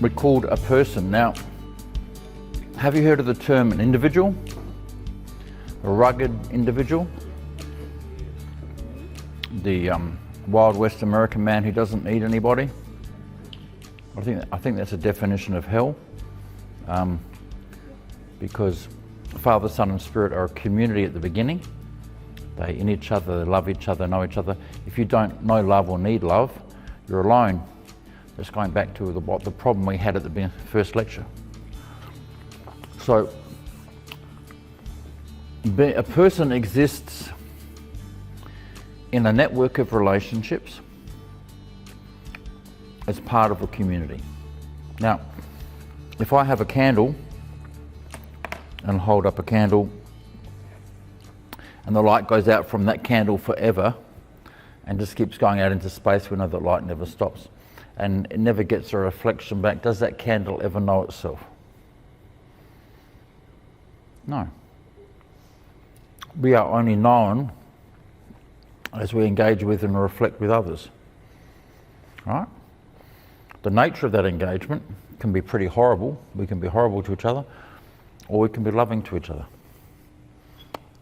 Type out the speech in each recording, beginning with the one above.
we're called a person. Now, have you heard of the term an individual? A rugged individual? The wild West American man who doesn't need anybody? I think that's a definition of hell, because Father, Son and Spirit are a community at the beginning. They're in each other, they love each other, know each other. If you don't know love or need love, you're alone. That's going back to the problem we had at the first lecture. So, a person exists in a network of relationships as part of a community. Now, if I have a candle and hold up a candle and the light goes out from that candle forever and just keeps going out into space, we know that light never stops and it never gets a reflection back, does that candle ever know itself? No. We are only known as we engage with and reflect with others. Right? The nature of that engagement can be pretty horrible. We can be horrible to each other, or we can be loving to each other.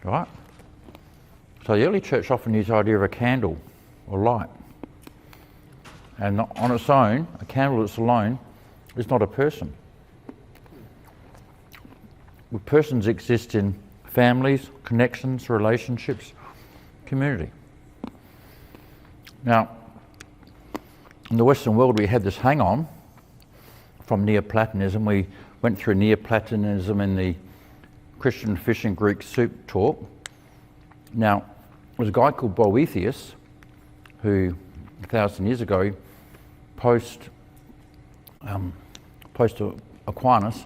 Right? So the early church often used the idea of a candle or light. And on its own, a candle that's alone is not a person. Persons exist in families, connections, relationships, community. Now, in the Western world, we had this hang-on from Neoplatonism. We went through Neoplatonism in the Christian fish and Greek soup talk. Now, there was a guy called Boethius who, 1,000 years ago, post Aquinas,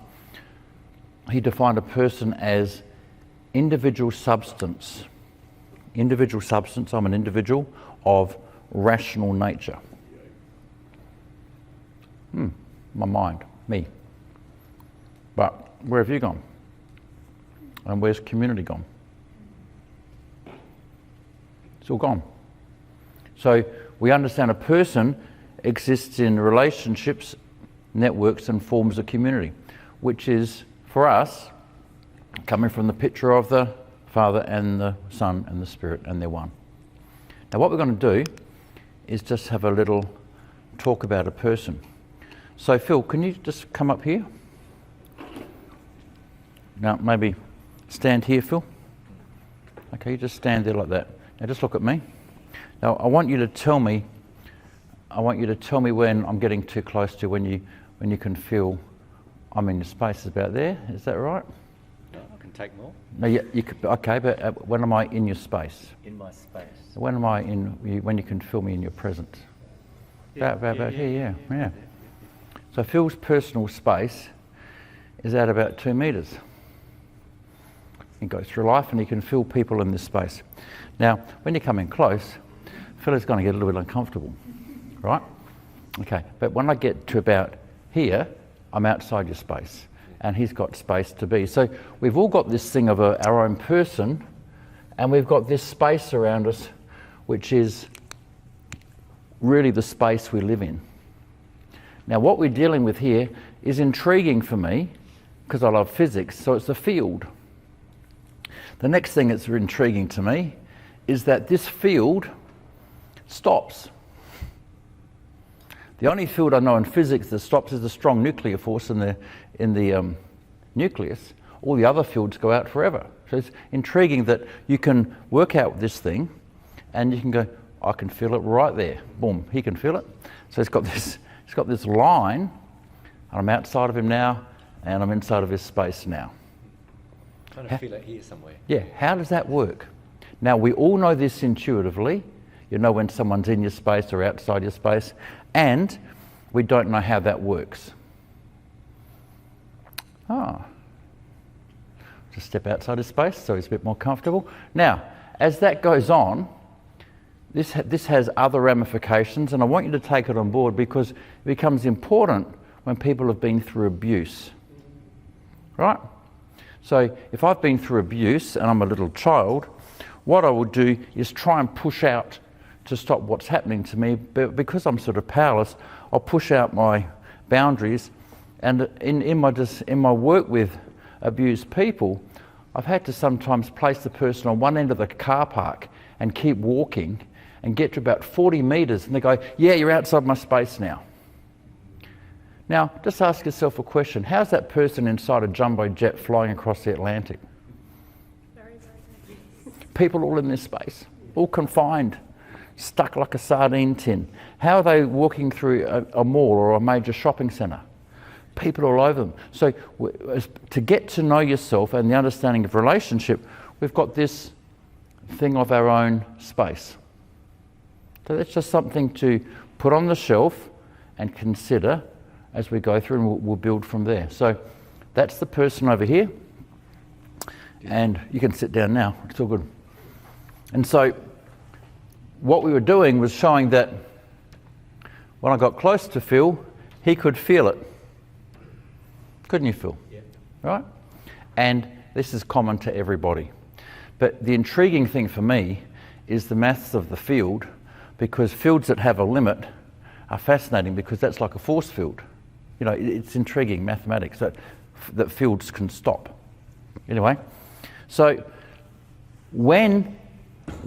he defined a person as individual substance. Individual substance, I'm an individual of rational nature. My mind, me. But where have you gone? And where's community gone? It's all gone. So we understand a person exists in relationships, networks and forms of community, which is, for us, coming from the picture of the Father and the Son and the Spirit, and they're one. Now what we're going to do is just have a little talk about a person. So Phil, can you just come up here? Now maybe stand here, Phil. Okay, you just stand there like that. Now just look at me. Now I want you to tell me when I'm getting too close to when you can feel I'm in your space. About there, is that right? No, I can take more. No, yeah, you could. Okay, but when am I in your space? In my space. When am I when you can feel me in your presence? About here, yeah. So Phil's personal space is at about 2 meters. He goes through life and he can feel people in this space. Now, when you come in close, Phil is going to get a little bit uncomfortable, right? Okay, but when I get to about here, I'm outside your space, and he's got space to be. So we've all got this thing of our own person, and we've got this space around us, which is really the space we live in. Now what we're dealing with here is intriguing for me, because I love physics, so it's the field. The next thing that's intriguing to me is that this field stops. The only field I know in physics that stops is the strong nuclear force in the nucleus. All the other fields go out forever. So it's intriguing that you can work out this thing and you can go, I can feel it right there. Boom, he can feel it. So it's got this line, and I'm outside of him now, and I'm inside of his space now. I kind of feel it here somewhere. Yeah, how does that work? Now, we all know this intuitively. You know when someone's in your space or outside your space, and we don't know how that works. Just step outside his space so he's a bit more comfortable. Now, as that goes on, this has other ramifications, and I want you to take it on board because it becomes important when people have been through abuse. Right? So if I've been through abuse and I'm a little child, what I will do is try and push out to stop what's happening to me, but because I'm sort of powerless, I'll push out my boundaries And in my work with abused people, I've had to sometimes place the person on one end of the car park and keep walking and get to about 40 metres, and they go, yeah, you're outside my space now. Now, just ask yourself a question. How's that person inside a jumbo jet flying across the Atlantic? Very, very good. People all in this space, all confined, stuck like a sardine tin. How are they walking through a mall or a major shopping centre? People all over them. So to get to know yourself and the understanding of relationship, we've got this thing of our own space. So that's just something to put on the shelf and consider as we go through, and we'll build from there. So that's the person over here. And you can sit down now, it's all good. And so what we were doing was showing that when I got close to Phil, he could feel it. Couldn't you, Phil? Yeah. Right? And this is common to everybody. But the intriguing thing for me is the maths of the field, because fields that have a limit are fascinating, because that's like a force field. You know, it's intriguing mathematics that fields can stop. Anyway, so when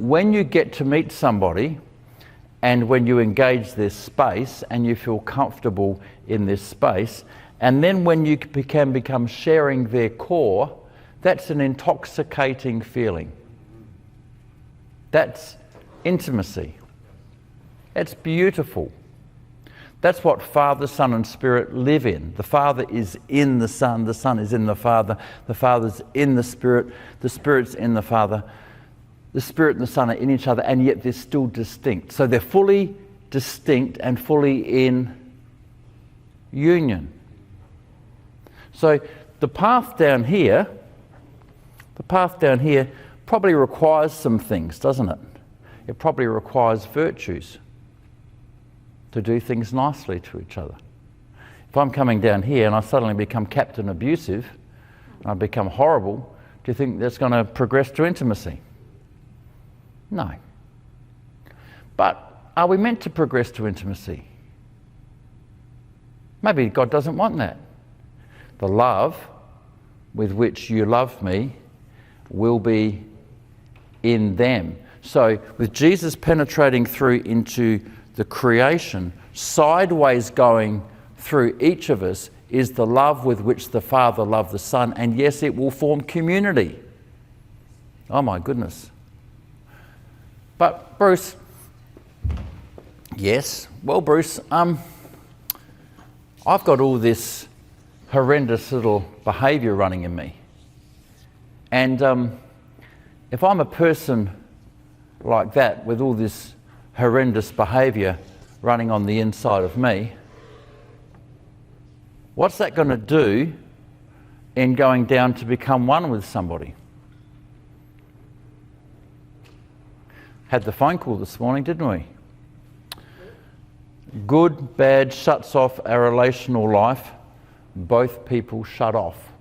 you get to meet somebody and when you engage this space and you feel comfortable in this space, and then when you can become sharing their core, that's an intoxicating feeling. That's intimacy. It's beautiful. That's what Father, Son and Spirit live in. The Father is in the Son is in the Father's in the Spirit's in the Father. The Spirit and the Son are in each other, and yet they're still distinct. So they're fully distinct and fully in union. So the path down here probably requires some things, doesn't it? It probably requires virtues to do things nicely to each other. If I'm coming down here and I suddenly become captain abusive, and I become horrible, do you think that's going to progress to intimacy? No. But are we meant to progress to intimacy? Maybe God doesn't want that. The love with which you love me will be in them. So with Jesus penetrating through into the creation, sideways going through each of us is the love with which the Father loved the Son, and yes, it will form community. Oh my goodness. But Bruce, yes, well Bruce, I've got all this horrendous little behaviour running in me. And if I'm a person like that with all this horrendous behaviour running on the inside of me, what's that going to do in going down to become one with somebody? Had the phone call this morning, didn't we? Good, bad shuts off our relational life. Both people shut off.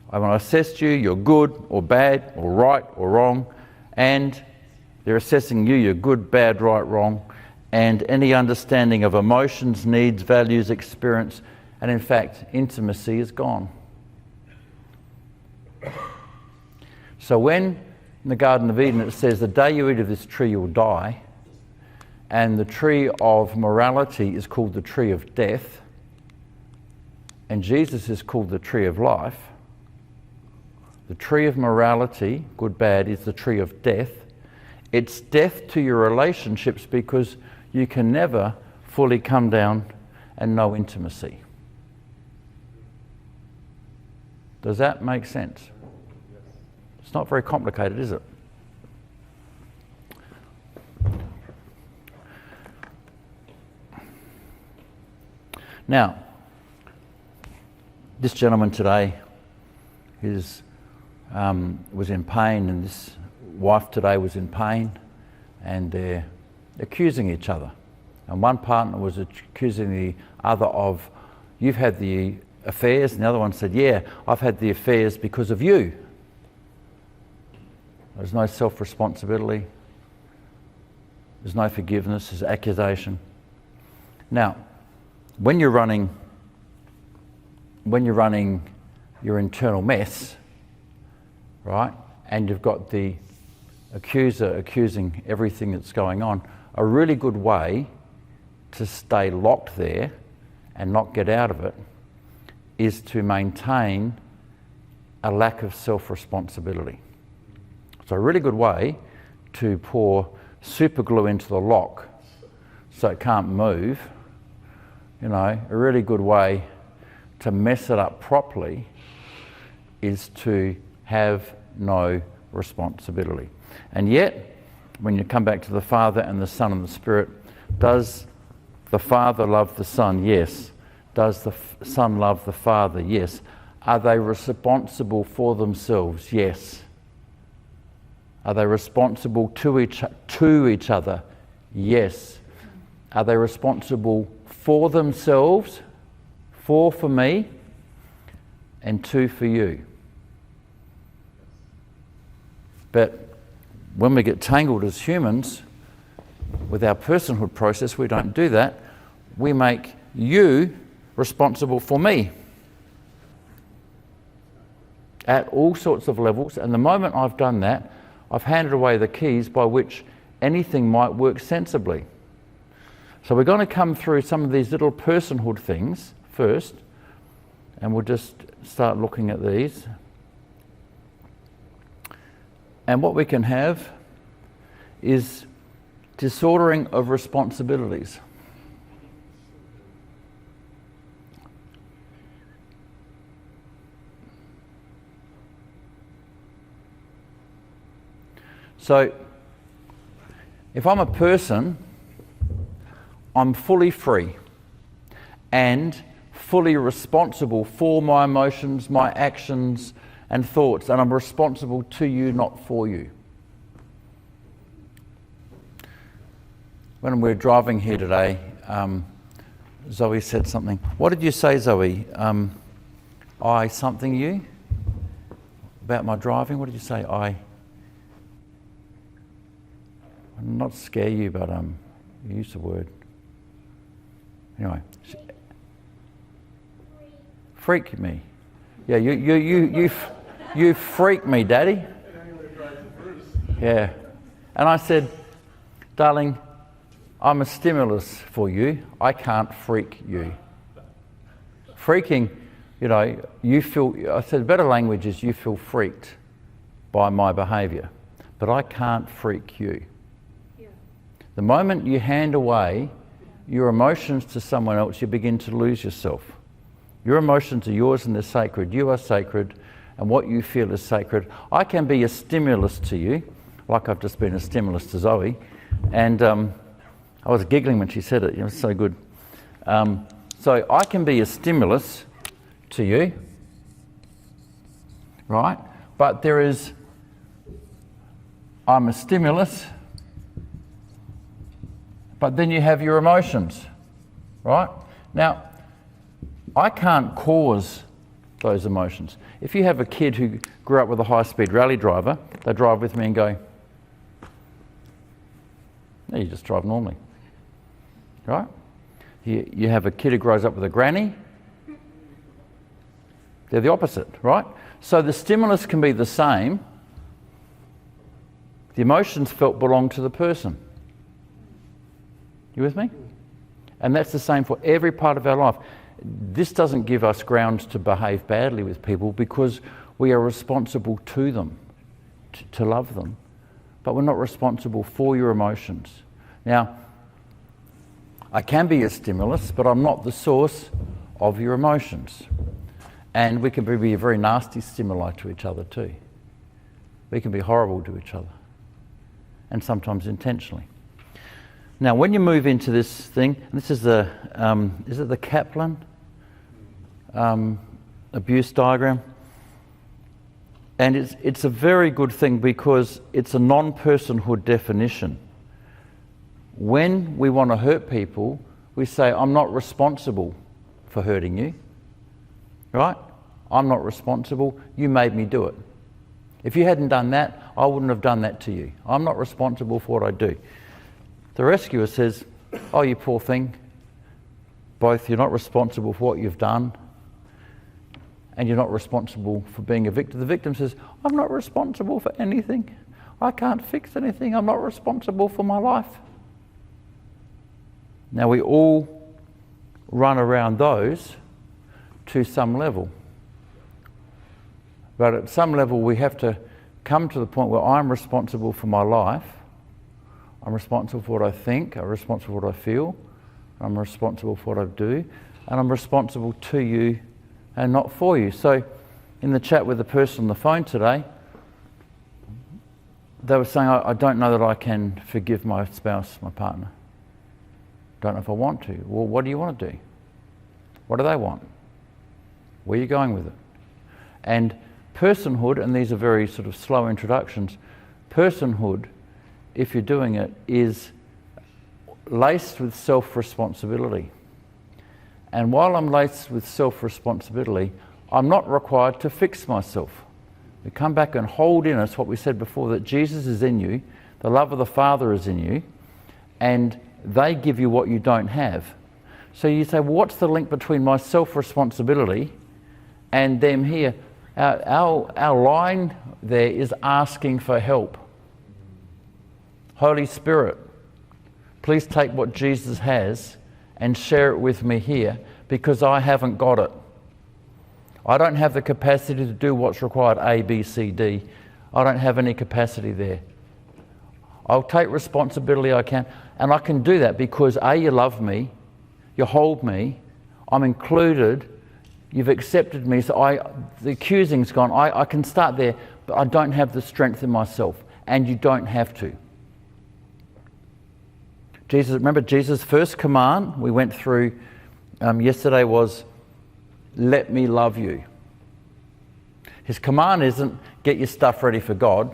I want to assess you, you're good or bad or right or wrong, and they're assessing you, you're good, bad, right, wrong, and any understanding of emotions, needs, values, experience, and in fact, intimacy is gone. So when in the Garden of Eden it says, the day you eat of this tree you'll die, and the tree of morality is called the tree of death, and Jesus is called the tree of life, the tree of morality, good, bad, is the tree of death. It's death to your relationships because you can never fully come down and know intimacy. Does that make sense? It's not very complicated, is it? Now, this gentleman today was in pain, and this wife today was in pain, and they're accusing each other. And one partner was accusing the other of, you've had the affairs, and the other one said, yeah, I've had the affairs because of you. There's no self-responsibility. There's no forgiveness. There's accusation. Now, when you're running your internal mess, right, and you've got the accuser accusing everything that's going on, a really good way to stay locked there and not get out of it is to maintain a lack of self-responsibility. So a really good way to pour super glue into the lock so it can't move, a really good way to mess it up properly is to have no responsibility. And yet, when you come back to the Father and the Son and the Spirit, does the Father love the Son? Yes. Does the Son love the Father? Yes. Are they responsible for themselves? Yes. Are they responsible to each other? Yes. Are they responsible for themselves? For me, and two for you. But when we get tangled as humans with our personhood process, we don't do that. We make you responsible for me at all sorts of levels. And the moment I've done that, I've handed away the keys by which anything might work sensibly. So we're going to come through some of these little personhood things first, and we'll just start looking at these. And what we can have is disordering of responsibilities. So, if I'm a person, I'm fully free and fully responsible for my emotions, my actions and thoughts, and I'm responsible to you, not for you. When we were driving here today, Zoe said something. What did you say, Zoe? I something you? About my driving? What did you say? Not scare you, but you used the word. Anyway, freak me. Yeah, you freak me, Daddy. Yeah, and I said, darling, I'm a stimulus for you. I can't freak you. Freaking, you feel. I said, better language is you feel freaked by my behaviour, but I can't freak you. The moment you hand away your emotions to someone else, you begin to lose yourself. Your emotions are yours and they're sacred. You are sacred, and what you feel is sacred. I can be a stimulus to you, like I've just been a stimulus to Zoe, and I was giggling when she said it. It was so good. So I can be a stimulus to you, right? But I'm a stimulus, but then you have your emotions, right? Now, I can't cause those emotions. If you have a kid who grew up with a high-speed rally driver, they drive with me and go, no, you just drive normally, right? You have a kid who grows up with a granny, they're the opposite, right? So the stimulus can be the same. The emotions felt belong to the person. You with me? And that's the same for every part of our life. This doesn't give us grounds to behave badly with people because we are responsible to them, to love them, but we're not responsible for your emotions. Now, I can be a stimulus, but I'm not the source of your emotions. And we can be a very nasty stimuli to each other too. We can be horrible to each other, and sometimes intentionally. Now, when you move into this thing, this is is it the Kaplan abuse diagram? And it's a very good thing because it's a non-personhood definition. When we want to hurt people, we say, I'm not responsible for hurting you, right? I'm not responsible, you made me do it. If you hadn't done that, I wouldn't have done that to you. I'm not responsible for what I do. The rescuer says, oh, you poor thing, both you're not responsible for what you've done and you're not responsible for being a victim. The victim says, I'm not responsible for anything. I can't fix anything. I'm not responsible for my life. Now we all run around those to some level. But at some level we have to come to the point where I'm responsible for my life. I'm responsible for what I think. I'm responsible for what I feel. I'm responsible for what I do. And I'm responsible to you and not for you. So in the chat with the person on the phone today, they were saying, I don't know that I can forgive my spouse, my partner. Don't know if I want to. Well, what do you want to do? What do they want? Where are you going with it? And personhood, and these are very sort of slow introductions, personhood, if you're doing it, is laced with self-responsibility. And while I'm laced with self-responsibility, I'm not required to fix myself. We come back and hold in us what we said before, that Jesus is in you, the love of the Father is in you, and they give you what you don't have. So you say, well, what's the link between my self-responsibility and them here? Our line there is asking for help. Holy Spirit, please take what Jesus has and share it with me here, because I haven't got it. I don't have the capacity to do what's required, A, B, C, D. I don't have any capacity there. I'll take responsibility I can, and I can do that because A, you love me, you hold me, I'm included, you've accepted me, so the accusing's gone. I can start there, but I don't have the strength in myself, and you don't have to. Remember Jesus' first command we went through yesterday was, let me love you. His command isn't get your stuff ready for God.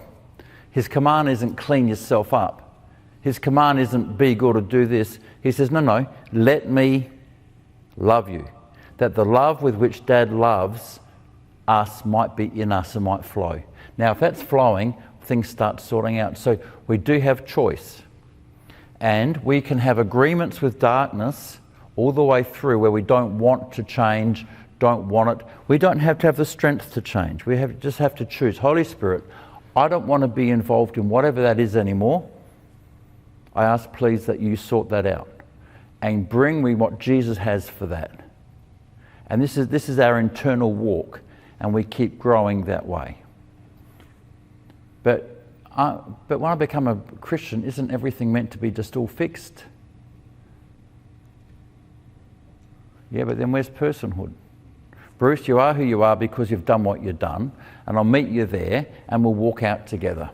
His command isn't clean yourself up. His command isn't be good or do this. He says, no, let me love you. That the love with which Dad loves us might be in us and might flow. Now, if that's flowing, things start sorting out. So we do have choice. And we can have agreements with darkness all the way through where we don't want to change, don't want it. We don't have to have the strength to change. We just have to choose. Holy Spirit, I don't want to be involved in whatever that is anymore. I ask, please, that you sort that out and bring me what Jesus has for that. And this is our internal walk, and we keep growing that way. But when I become a Christian, isn't everything meant to be just all fixed? Yeah, but then where's personhood? Bruce, you are who you are because you've done what you've done, and I'll meet you there and we'll walk out together.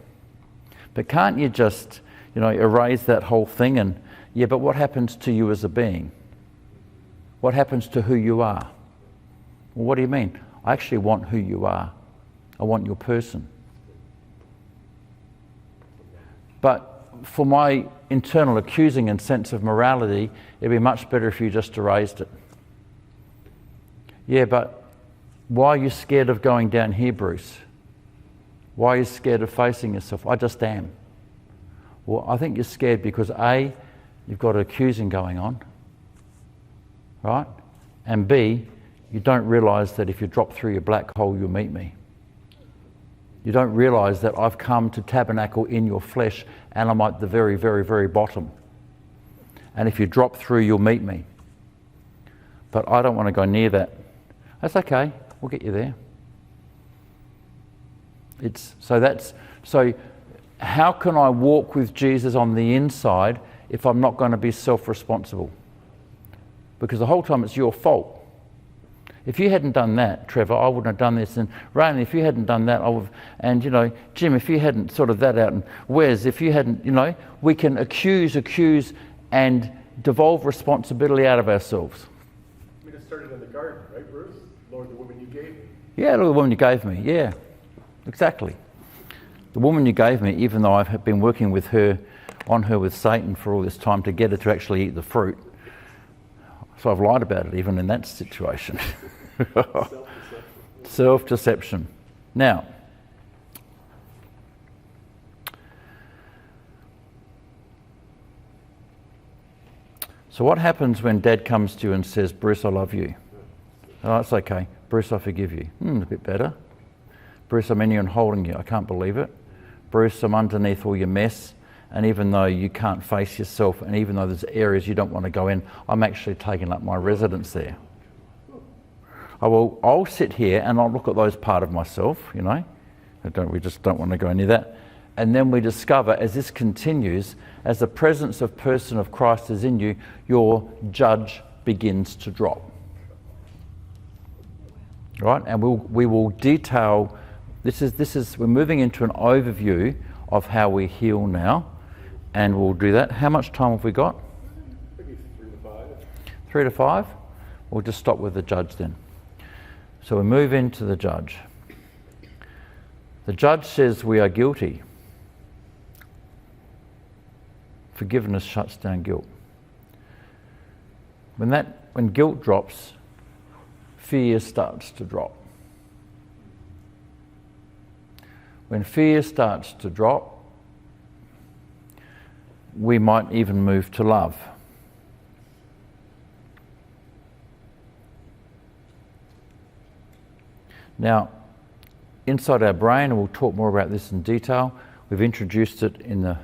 But can't you just, erase that whole thing and, yeah, but what happens to you as a being? What happens to who you are? Well, what do you mean? I actually want who you are. I want your person. But for my internal accusing and sense of morality, it'd be much better if you just erased it. Yeah, but why are you scared of going down here, Bruce? Why are you scared of facing yourself? I just am. Well, I think you're scared because A, you've got accusing going on, right? And B, you don't realise that if you drop through your black hole, you'll meet me. You don't realise that I've come to tabernacle in your flesh and I'm at the very, very, very bottom. And if you drop through, you'll meet me. But I don't want to go near that. That's okay, we'll get you there. So how can I walk with Jesus on the inside if I'm not going to be self-responsible? Because the whole time it's your fault. If you hadn't done that, Trevor, I wouldn't have done this. And Ryan, if you hadn't done that, I would have. And, Jim, if you hadn't sorted that out. And Wes, if you hadn't, we can accuse, and devolve responsibility out of ourselves. I mean, it started in the garden, right, Bruce? Lord, the woman you gave me. Yeah, Lord, the woman you gave me. Yeah, exactly. The woman you gave me, even though I've been working with her, on her with Satan for all this time to get her to actually eat the fruit. So I've lied about it even in that situation. Self-deception. Now, So what happens when Dad comes to you and says, Bruce, I love you? Oh, it's okay. Bruce, I forgive you. A bit better. Bruce, I'm in you and holding you. I can't believe it. Bruce, I'm underneath all your mess. And even though you can't face yourself, and even though there's areas you don't want to go in, I'm actually taking up my residence there. I'll sit here and I'll look at those part of myself, you know. We just don't want to go near that. And then we discover, as this continues, as the presence of person of Christ is in you, your judge begins to drop. Right? And we will detail, we're moving into an overview of how we heal now. And we'll do that. How much time have we got? Maybe 3 to 5. 3 to 5? We'll just stop with the judge then. So we move into the judge. The judge says we are guilty. Forgiveness shuts down guilt. When guilt drops, fear starts to drop. When fear starts to drop, we might even move to love. Now, inside our brain, and we'll talk more about this in detail, we've introduced it in the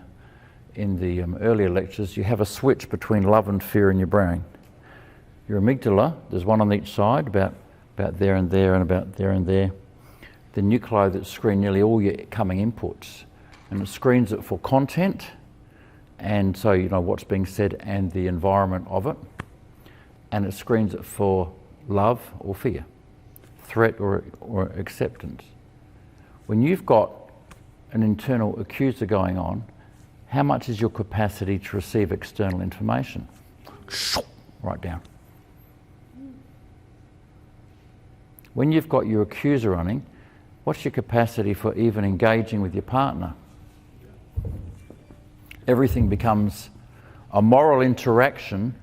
earlier lectures, you have a switch between love and fear in your brain. Your amygdala, there's one on each side, about there and there and about there and there. The nuclei that screen nearly all your coming inputs. And it screens it for content, and so you know what's being said and the environment of it. And it screens it for love or fear, threat or acceptance. When you've got an internal accuser going on, how much is your capacity to receive external information? Right down. When you've got your accuser running, what's your capacity for even engaging with your partner? Everything becomes a moral interaction,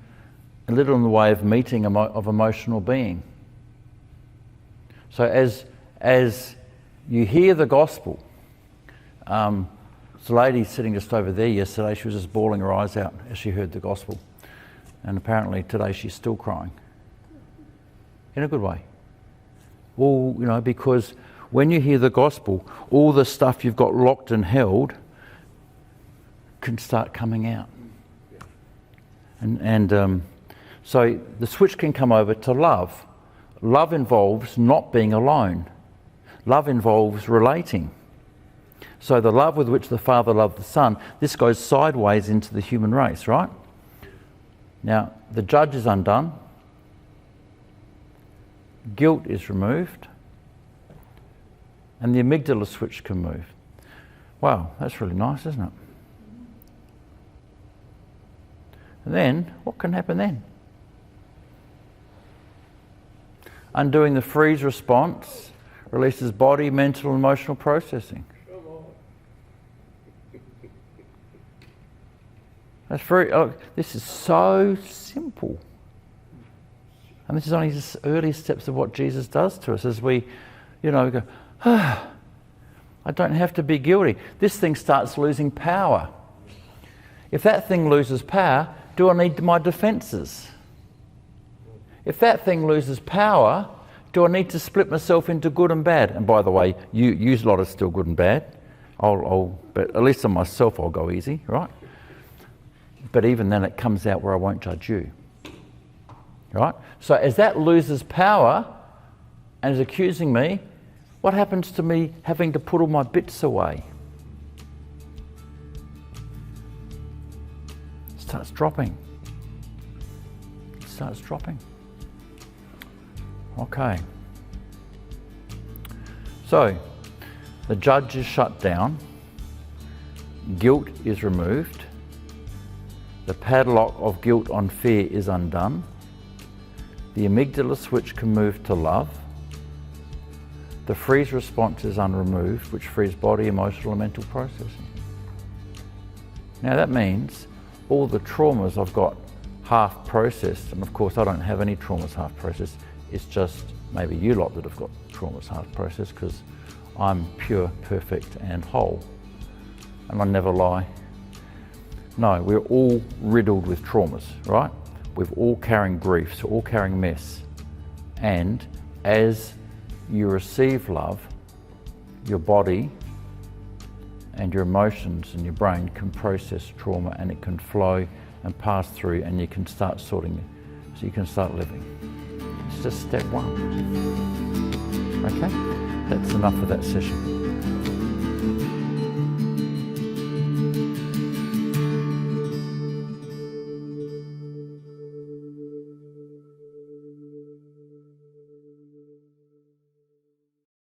a little in the way of meeting of emotional being. So as you hear the gospel, there's a lady sitting just over there yesterday, she was just bawling her eyes out as she heard the gospel. And apparently today she's still crying. In a good way. Well, you know, because when you hear the gospel, all the stuff you've got locked and held can start coming out. And so the switch can come over to love. Love involves not being alone. Love involves relating. So the love with which the Father loved the Son, this goes sideways into the human race, right? Now, the judge is undone. Guilt is removed. And the amygdala switch can move. Wow, that's really nice, isn't it? And then, what can happen then? Undoing the freeze response releases body, mental, and emotional processing. That's this is so simple. And this is only the early steps of what Jesus does to us as we go, I don't have to be guilty. This thing starts losing power. If that thing loses power, do I need my defences? If that thing loses power, do I need to split myself into good and bad? And by the way, you lot are still good and bad. But at least on myself I'll go easy, right? But even then it comes out where I won't judge you. Right? So as that loses power and is accusing me, what happens to me having to put all my bits away? It starts dropping. It starts dropping. Okay. So, the judge is shut down. Guilt is removed. The padlock of guilt on fear is undone. The amygdala switch can move to love. The freeze response is unremoved, which frees body, emotional, and mental processing. Now that means all the traumas I've got half processed, and of course I don't have any traumas half processed, it's just maybe you lot that have got traumas half processed because I'm pure, perfect, and whole. And I never lie. No, we're all riddled with traumas, right? We're all carrying grief, so all carrying mess. And as you receive love, your body and your emotions and your brain can process trauma, and it can flow and pass through, and you can start sorting it. So you can start living. It's just step one. Okay? That's enough for that session.